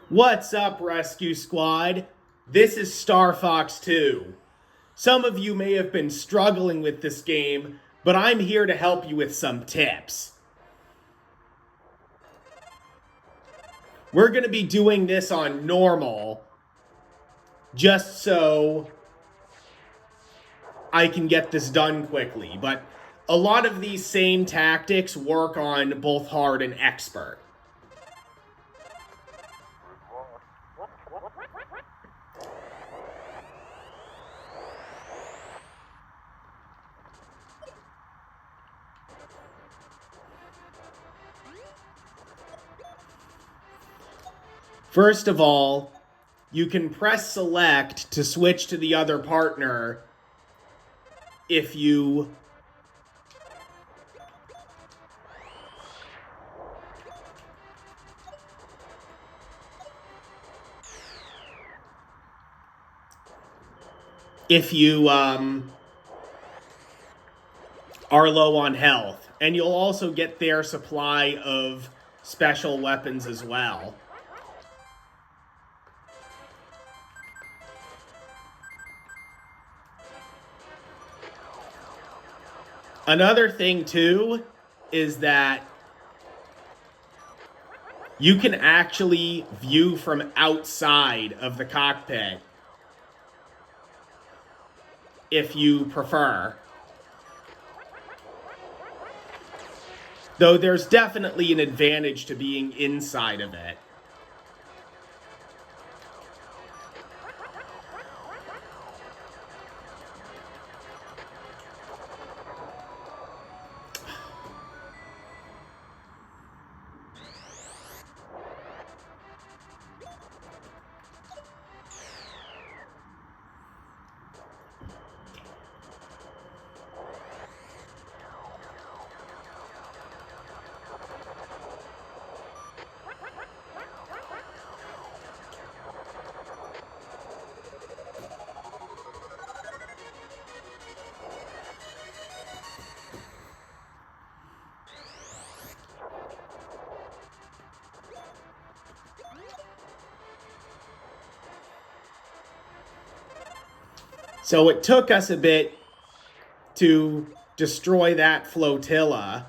What's up, Rescue Squad? This is Star Fox 2. Some of you may have been struggling with this game, but I'm here to help you with some tips. We're going to be doing this on normal, just so I can get this done quickly, but a lot of these same tactics work on both hard and expert. First of all, you can press select to switch to the other partner if you are low on health. And you'll also get their supply of special weapons as well. Another thing, too, is that you can actually view from outside of the cockpit if you prefer. Though there's definitely an advantage to being inside of it. So it took us a bit to destroy that flotilla.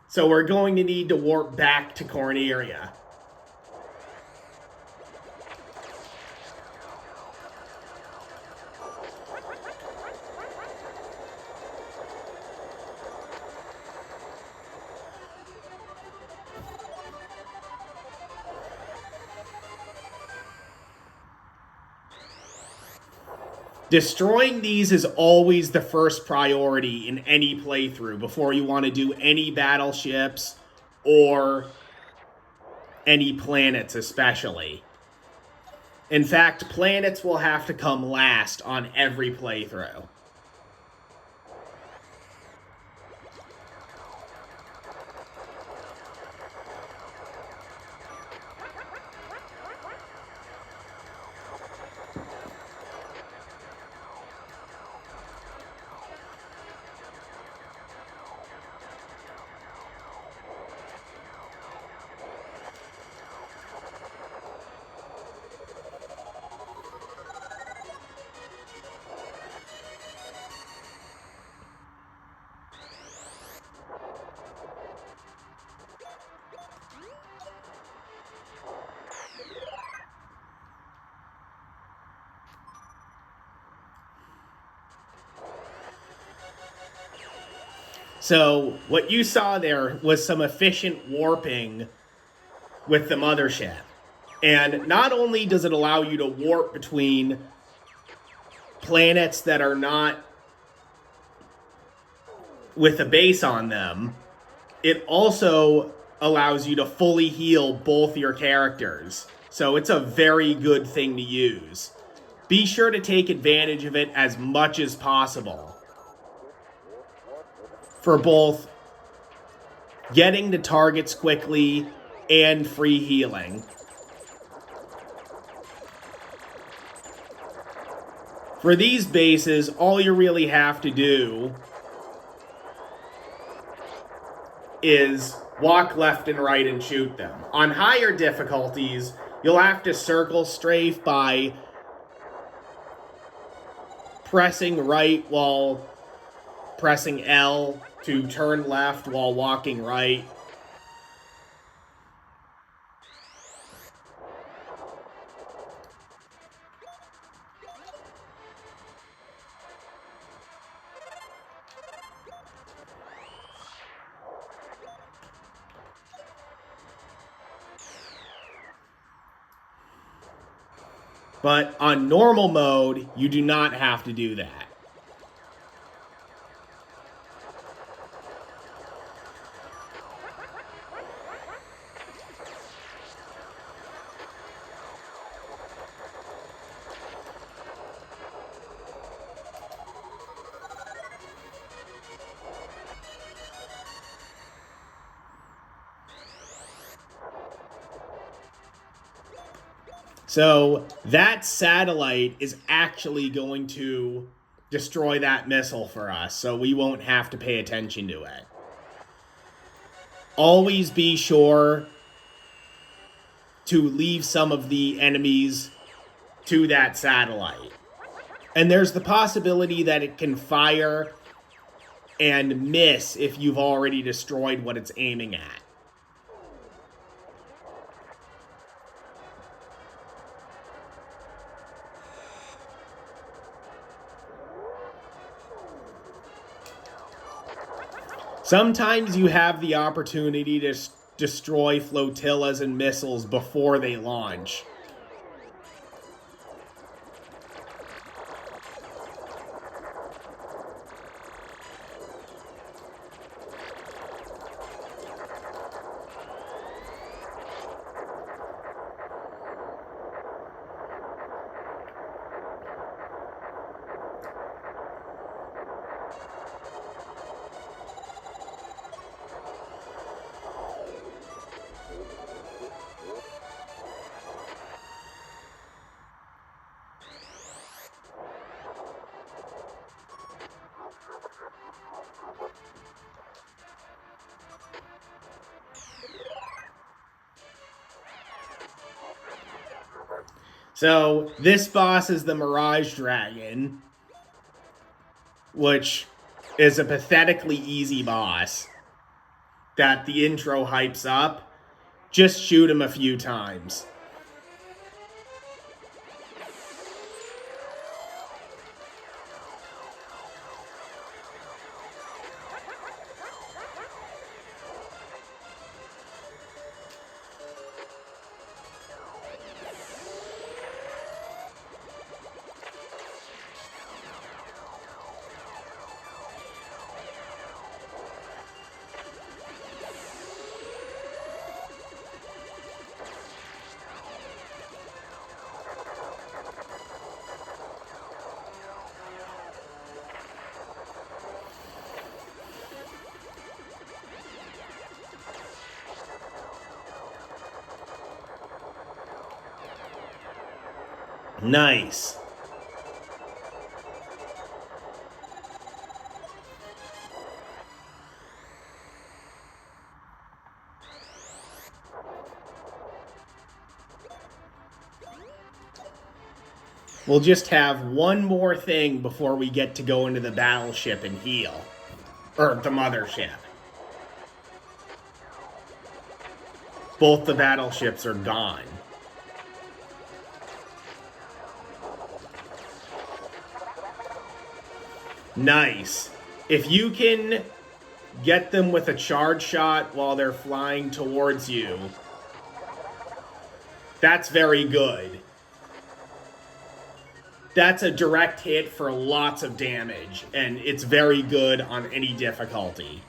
So we're going to need to warp back to Corneria. Destroying these is always the first priority in any playthrough before you want to do any battleships or any planets especially. In fact, planets will have to come last on every playthrough. So what you saw there was some efficient warping with the mothership. And not only does it allow you to warp between planets that are not with a base on them, it also allows you to fully heal both your characters. So it's a very good thing to use. Be sure to take advantage of it as much as possible for both getting to targets quickly and free healing. For these bases, all you really have to do is walk left and right and shoot them. On higher difficulties, you'll have to circle strafe by pressing right while pressing L to turn left while walking right. But on normal mode, you do not have to do that. So that satellite is actually going to destroy that missile for us, so we won't have to pay attention to it. Always be sure to leave some of the enemies to that satellite. And there's the possibility that it can fire and miss if you've already destroyed what it's aiming at. Sometimes you have the opportunity to destroy flotillas and missiles before they launch. So this boss is the Mirage Dragon, which is a pathetically easy boss that the intro hypes up. Just shoot him a few times. Nice. We'll just have one more thing before we get to go into the battleship and heal. Or the mothership. Both the battleships are gone. Nice. If you can get them with a charge shot while they're flying towards you, that's very good. That's a direct hit for lots of damage, and it's very good on any difficulty.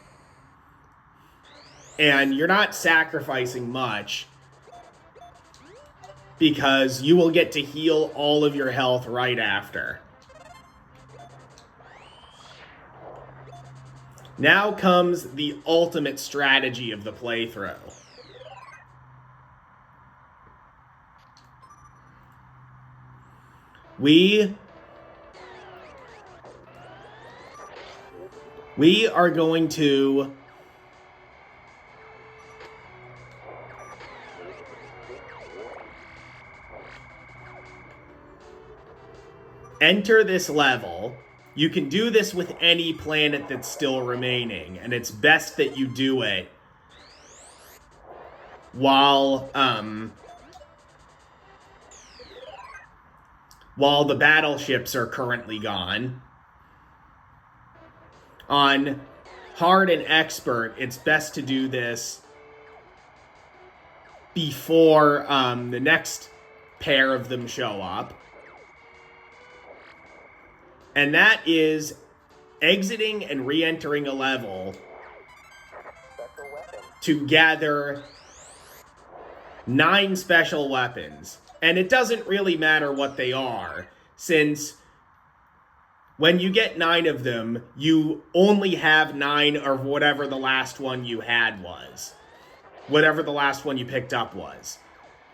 And you're not sacrificing much, because you will get to heal all of your health right after. Now comes the ultimate strategy of the playthrough. We are going to enter this level. You can do this with any planet that's still remaining, and it's best that you do it while the battleships are currently gone. On hard and expert, it's best to do this before the next pair of them show up. And that is exiting and re-entering a level to gather 9 special weapons. And it doesn't really matter what they are, since when you get 9 of them, you only have 9 of whatever the last one you had was. Whatever the last one you picked up was.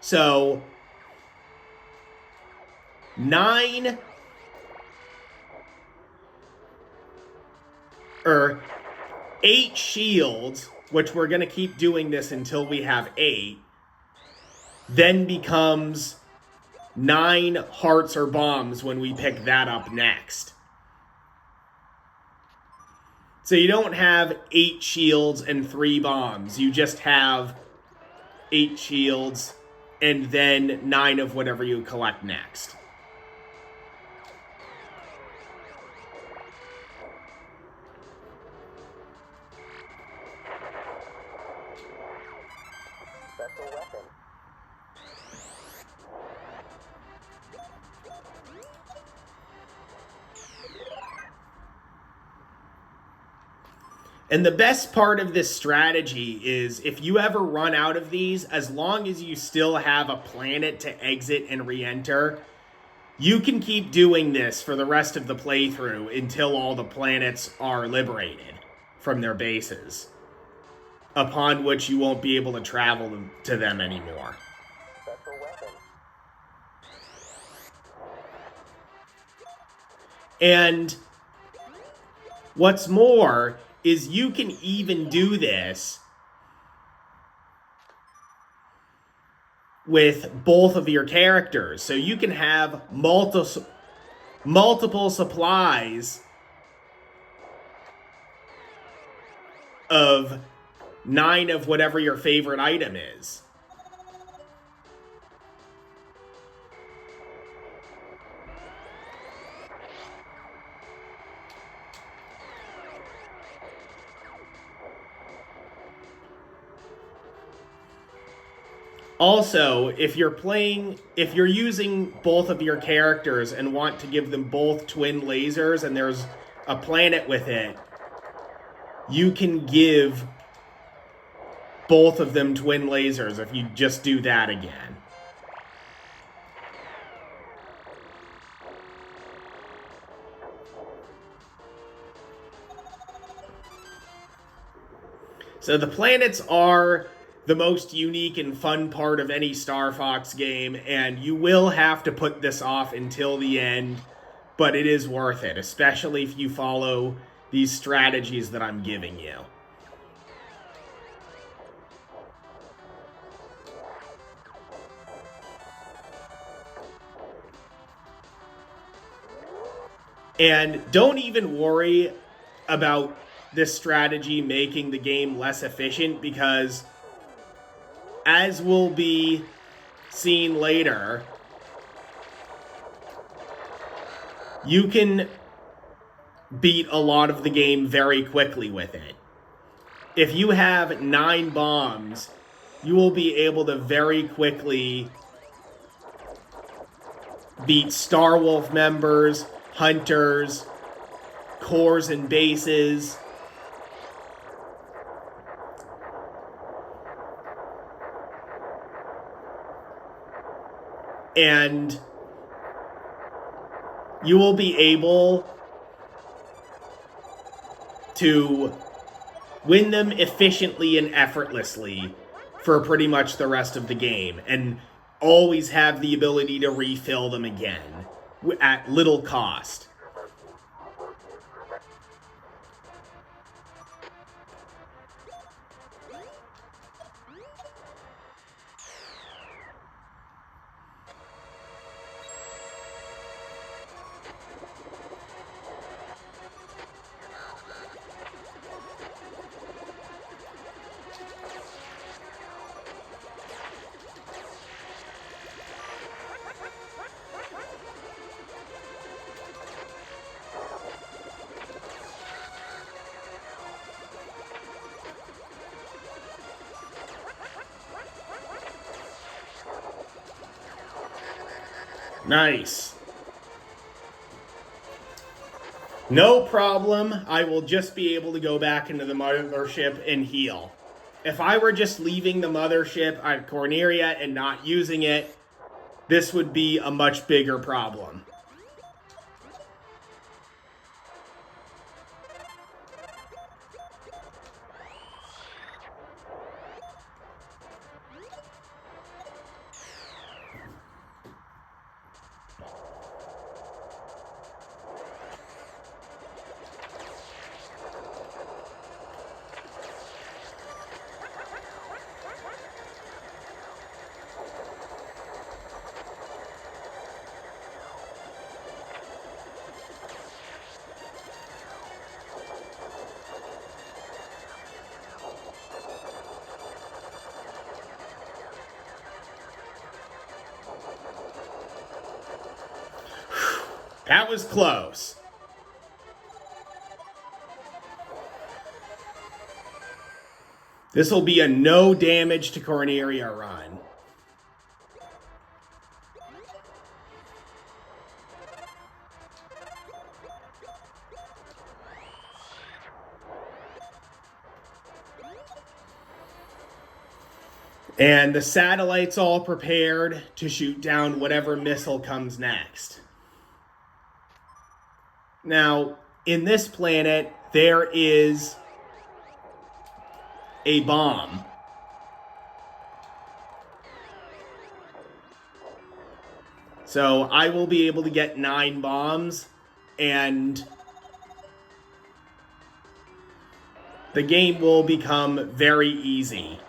So, 9... 8 shields, which we're going to keep doing this until we have 8, then becomes 9 hearts or bombs when we pick that up next. So you don't have 8 shields and 3 bombs. You just have 8 shields and then 9 of whatever you collect next. Special weapon. And the best part of this strategy is if you ever run out of these, as long as you still have a planet to exit and re-enter, you can keep doing this for the rest of the playthrough until all the planets are liberated from their bases, upon which you won't be able to travel to them anymore. Special weapon. And what's more is you can even do this with both of your characters. So you can have multiple supplies of 9 of whatever your favorite item is. Also, if you're using both of your characters and want to give them both twin lasers and there's a planet with it, you can give both of them twin lasers if you just do that again. So the planets are the most unique and fun part of any Star Fox game, and you will have to put this off until the end, but it is worth it, especially if you follow these strategies that I'm giving you. And don't even worry about this strategy making the game less efficient, because as will be seen later, you can beat a lot of the game very quickly with it. If you have 9 bombs, you will be able to very quickly beat Starwolf members, hunters, cores and bases. And you will be able to win them efficiently and effortlessly for pretty much the rest of the game, and always have the ability to refill them again at little cost. Nice. No problem. I will just be able to go back into the mothership and heal. If I were just leaving the mothership at Corneria and not using it, this would be a much bigger problem. That was close. This will be a no damage to Corneria run. And the satellite's all prepared to shoot down whatever missile comes next. Now, in this planet, there is a bomb. So I will be able to get 9 bombs, and the game will become very easy.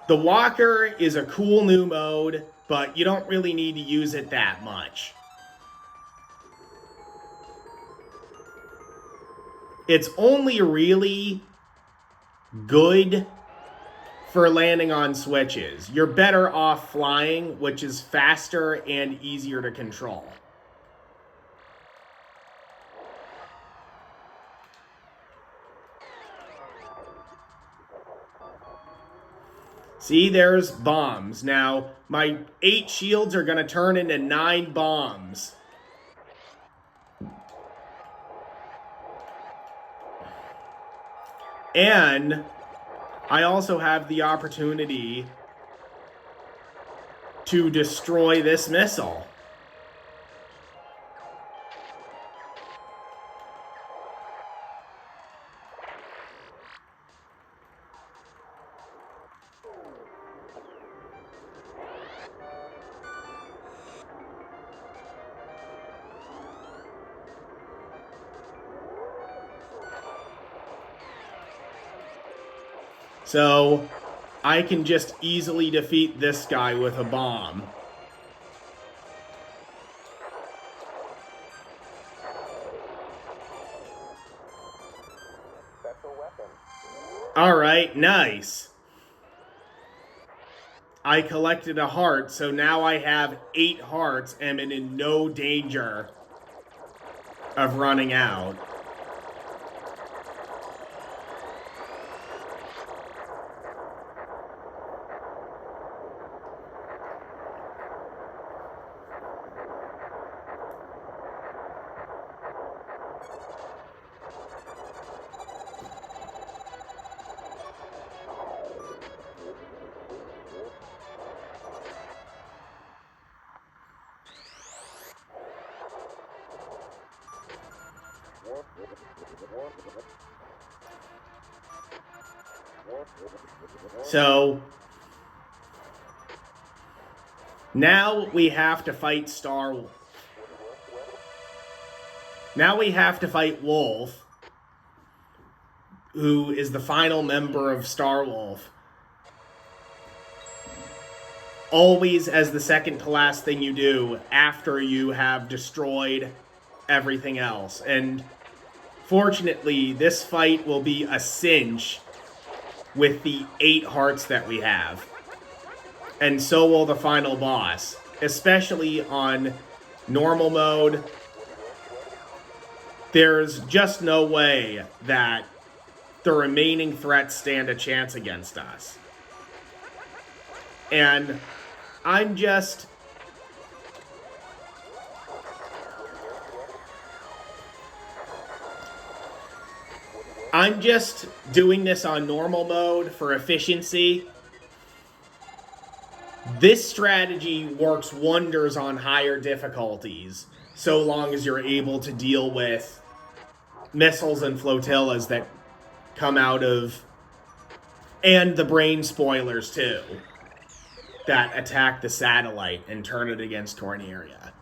The Walker is a cool new mode, but you don't really need to use it that much. It's only really good for landing on switches. You're better off flying, which is faster and easier to control. See, there's bombs. Now, my 8 shields are going to turn into 9 bombs. And I also have the opportunity to destroy this missile. So I can just easily defeat this guy with a bomb. Special weapon. Alright, nice. I collected a heart, so now I have 8 hearts and am in no danger of running out. So now we have to fight Now we have to fight Wolf, who is the final member of Star Wolf. Always as the second to last thing you do after you have destroyed everything else. And fortunately, this fight will be a cinch with the 8 hearts that we have. And so will the final boss, especially on normal mode. There's just no way that the remaining threats stand a chance against us. And I'm just doing this on normal mode for efficiency. This strategy works wonders on higher difficulties, so long as you're able to deal with missiles and flotillas that come out of, and the brain spoilers too, that attack the satellite and turn it against Corneria.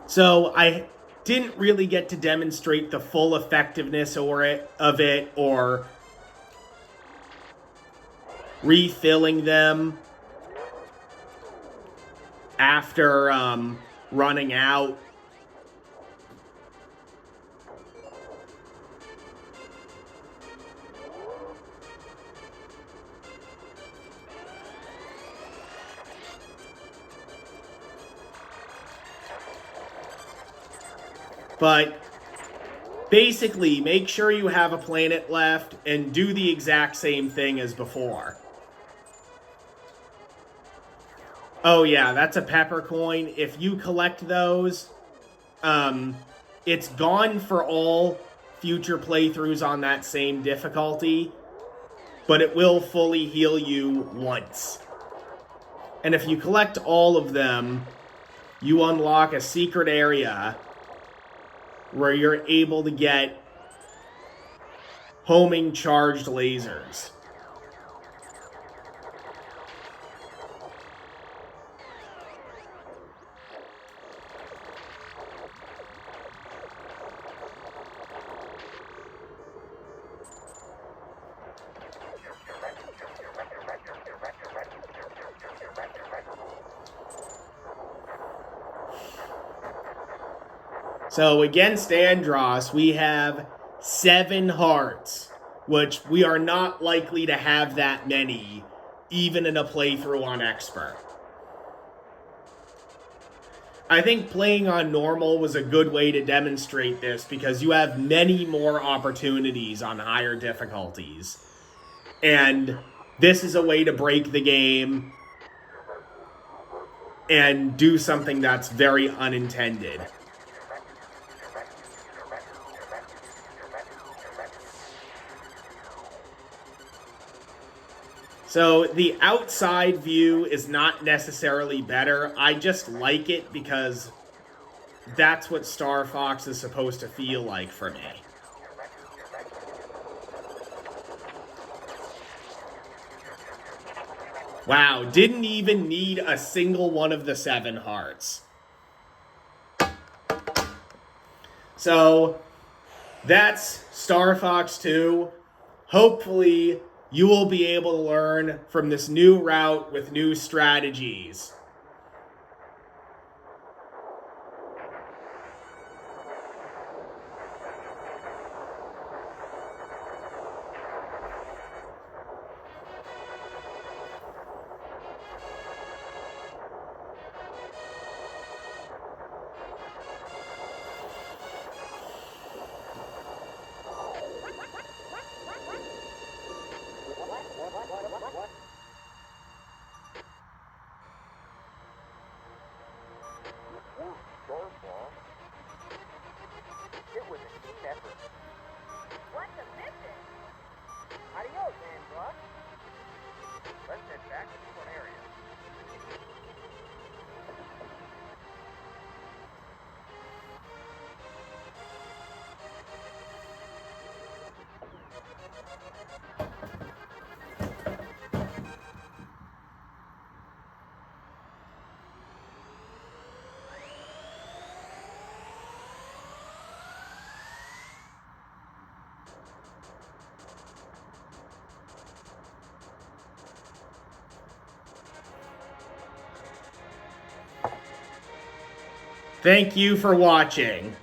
So I didn't really get to demonstrate the full effectiveness of it or refilling them after running out. But basically, make sure you have a planet left and do the exact same thing as before. Oh yeah, that's a pepper coin. If you collect those, it's gone for all future playthroughs on that same difficulty, but it will fully heal you once. And if you collect all of them, you unlock a secret area where you're able to get homing charged lasers. So against Andross, we have 7 hearts, which we are not likely to have that many, even in a playthrough on Expert. I think playing on normal was a good way to demonstrate this because you have many more opportunities on higher difficulties. And this is a way to break the game and do something that's very unintended. So the outside view is not necessarily better. I just like it because that's what Star Fox is supposed to feel like for me. Wow, didn't even need a single one of the 7 hearts. So that's Star Fox 2. Hopefully you will be able to learn from this new route with new strategies. It was a team effort. What's the mission? Adios, Andross. Let's head back to Corneria. Thank you for watching.